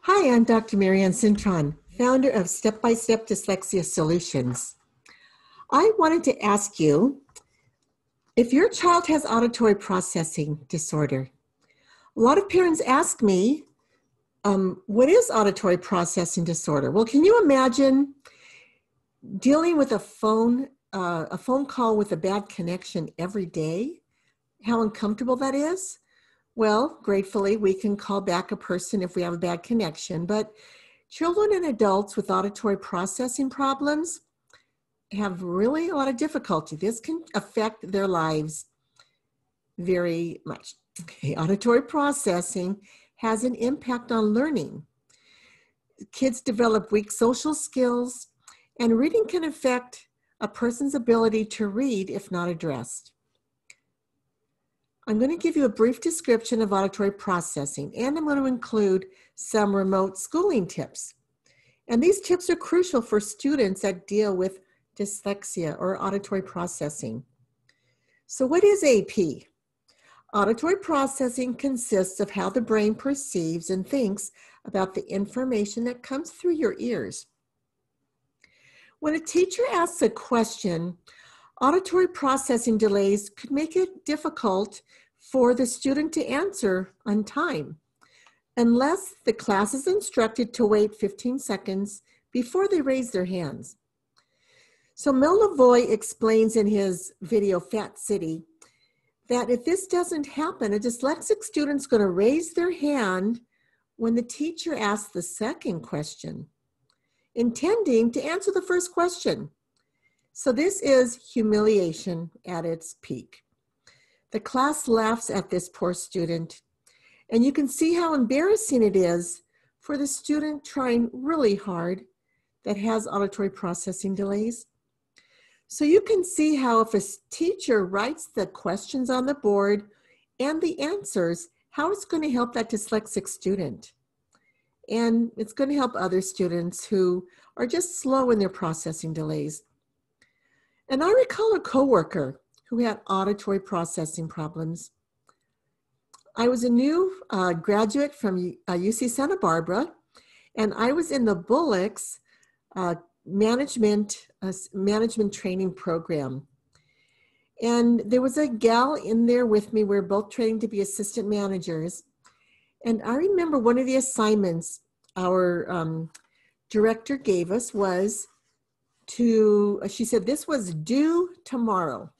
Hi, I'm Dr. Marianne Cintron, founder of Step by Step Dyslexia Solutions. I wanted to ask you if your child has auditory processing disorder. A lot of parents ask me, what is auditory processing disorder? Well, can you imagine dealing with a phone call with a bad connection every day? How uncomfortable that is? Well, gratefully, we can call back a person if we have a bad connection, but children and adults with auditory processing problems have really a lot of difficulty. This can affect their lives very much. Okay, auditory processing has an impact on learning. Kids develop weak social skills, and reading can affect a person's ability to read if not addressed. I'm going to give you a brief description of auditory processing, and I'm going to include some remote schooling tips. And these tips are crucial for students that deal with dyslexia or auditory processing. So what is AP? Auditory processing consists of how the brain perceives and thinks about the information that comes through your ears. When a teacher asks a question, auditory processing delays could make it difficult for the student to answer on time, unless the class is instructed to wait 15 seconds before they raise their hands. So Mel Lavoie explains in his video, Fat City, that if this doesn't happen, a dyslexic student's going to raise their hand when the teacher asks the second question, intending to answer the first question. So this is humiliation at its peak. The class laughs at this poor student, and you can see how embarrassing it is for the student trying really hard that has auditory processing delays. So you can see how if a teacher writes the questions on the board and the answers, how it's going to help that dyslexic student. And it's going to help other students who are just slow in their processing delays. And I recall a coworker who had auditory processing problems. I was a new graduate from UC Santa Barbara, and I was in the Bullocks management training program. And there was a gal in there with me. We were both training to be assistant managers. And I remember one of the assignments our director gave us was she said this was due tomorrow.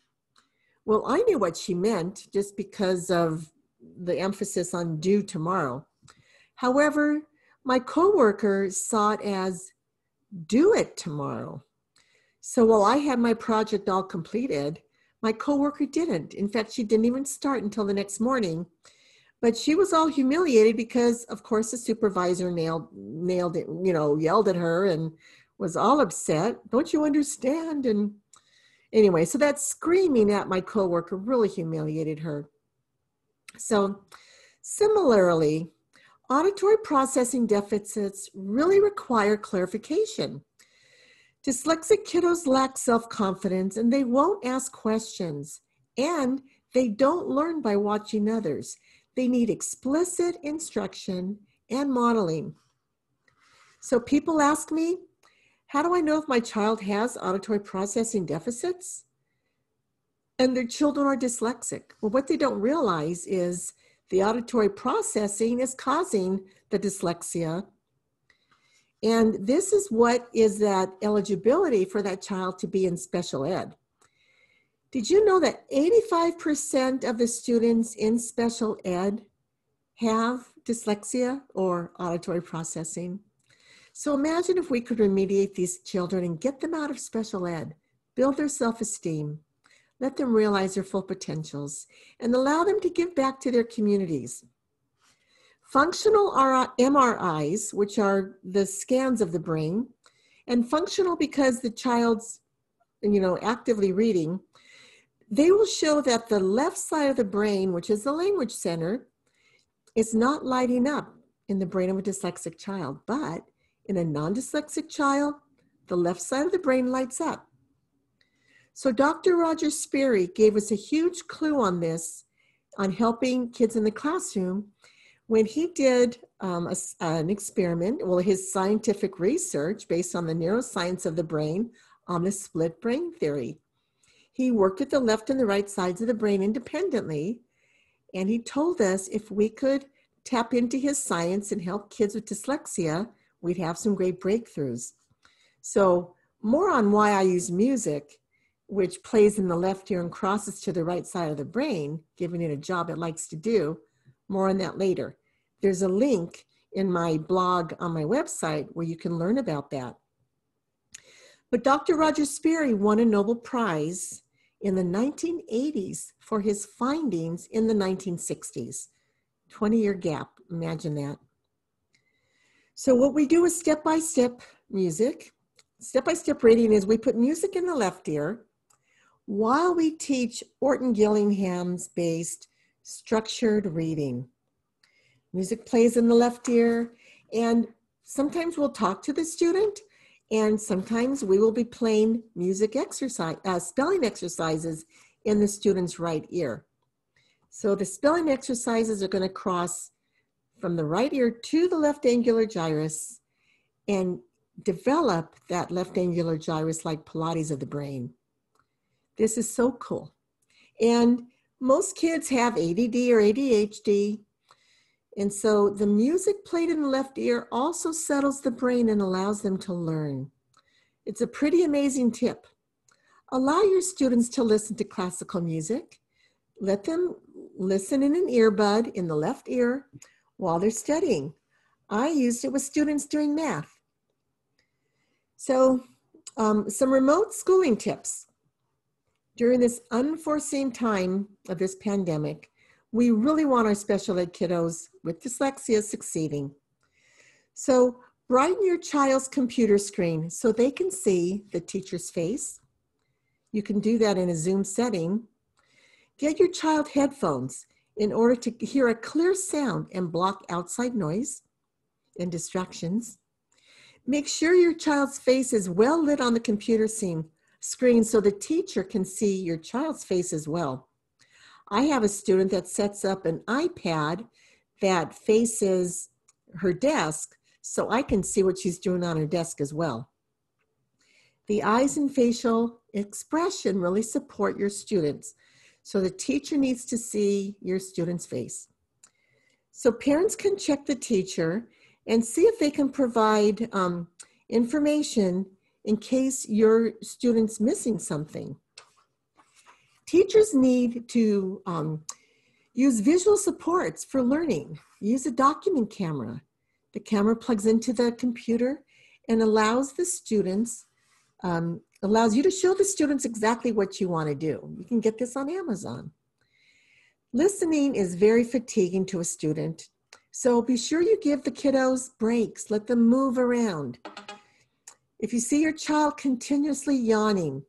Well, I knew what she meant just because of the emphasis on due tomorrow. However, my coworker saw it as do it tomorrow. So while I had my project all completed, my coworker didn't. In fact, she didn't even start until the next morning. But she was all humiliated because, of course, the supervisor nailed it, yelled at her and was all upset. Don't you understand? And anyway, so that screaming at my coworker really humiliated her. So similarly, auditory processing deficits really require clarification. Dyslexic kiddos lack self-confidence and they won't ask questions, and they don't learn by watching others. They need explicit instruction and modeling. So people ask me, how do I know if my child has auditory processing deficits and their children are dyslexic? Well, what they don't realize is the auditory processing is causing the dyslexia. And this is what is that eligibility for that child to be in special ed. Did you know that 85% of the students in special ed have dyslexia or auditory processing? So imagine if we could remediate these children and get them out of special ed, build their self-esteem, let them realize their full potentials, and allow them to give back to their communities. Functional MRIs, which are the scans of the brain, and functional because the child's, actively reading, they will show that the left side of the brain, which is the language center, is not lighting up in the brain of a dyslexic child, but in a non-dyslexic child, the left side of the brain lights up. So Dr. Roger Sperry gave us a huge clue on this, on helping kids in the classroom, When he did an experiment, well, his scientific research based on the neuroscience of the brain on the split brain theory, he worked at the left and the right sides of the brain independently, and he told us if we could tap into his science and help kids with dyslexia, we'd have some great breakthroughs. So more on why I use music, which plays in the left ear and crosses to the right side of the brain, giving it a job it likes to do. More on that later. There's a link in my blog on my website where you can learn about that. But Dr. Roger Sperry won a Nobel Prize in the 1980s for his findings in the 1960s. 20-year gap, imagine that. So what we do is step-by-step music. Step-by-step reading is we put music in the left ear while we teach Ortongillingham's based structured reading. Music plays in the left ear, and sometimes we'll talk to the student, and sometimes we will be playing music exercise, spelling exercises in the student's right ear. So the spelling exercises are going to cross from the right ear to the left angular gyrus and develop that left angular gyrus like Pilates of the brain. This is so cool. And most kids have ADD or ADHD. And so the music played in the left ear also settles the brain and allows them to learn. It's a pretty amazing tip. Allow your students to listen to classical music. Let them listen in an earbud in the left ear while they're studying. I used it with students doing math. So some remote schooling tips. During this unforeseen time of this pandemic, we really want our special ed kiddos with dyslexia succeeding. So brighten your child's computer screen so they can see the teacher's face. You can do that in a Zoom setting. Get your child headphones in order to hear a clear sound and block outside noise and distractions. Make sure your child's face is well lit on the computer screen so the teacher can see your child's face as well. I have a student that sets up an iPad that faces her desk so I can see what she's doing on her desk as well. The eyes and facial expression really support your students. So the teacher needs to see your student's face. So parents can check the teacher and see if they can provide information in case your student's missing something. Teachers need to use visual supports for learning. Use a document camera. The camera plugs into the computer and allows the students, allows you to show the students exactly what you want to do. You can get this on Amazon. Listening is very fatiguing to a student, so be sure you give the kiddos breaks. Let them move around. If you see your child continuously yawning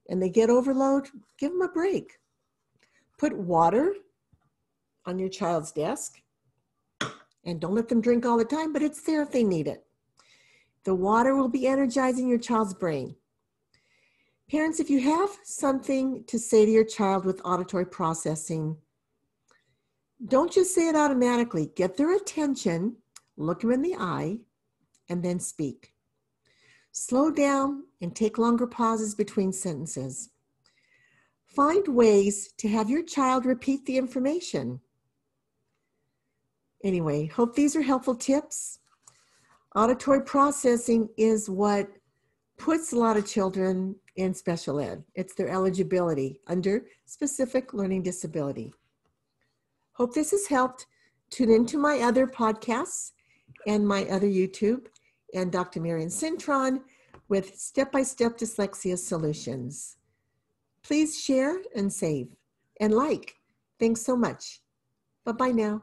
and they get overload, give them a break. Put water on your child's desk, and don't let them drink all the time, but it's there if they need it. The water will be energizing your child's brain. Parents, if you have something to say to your child with auditory processing, don't just say it automatically. Get their attention, look them in the eye, and then speak. Slow down and take longer pauses between sentences. Find ways to have your child repeat the information. Anyway, hope these are helpful tips. Auditory processing is what puts a lot of children in special ed. It's their eligibility under specific learning disability. Hope this has helped. Tune into my other podcasts and my other YouTube and Dr. Marianne Cintron with step-by-step dyslexia solutions. Please share and save and like. Thanks so much. Bye-bye now.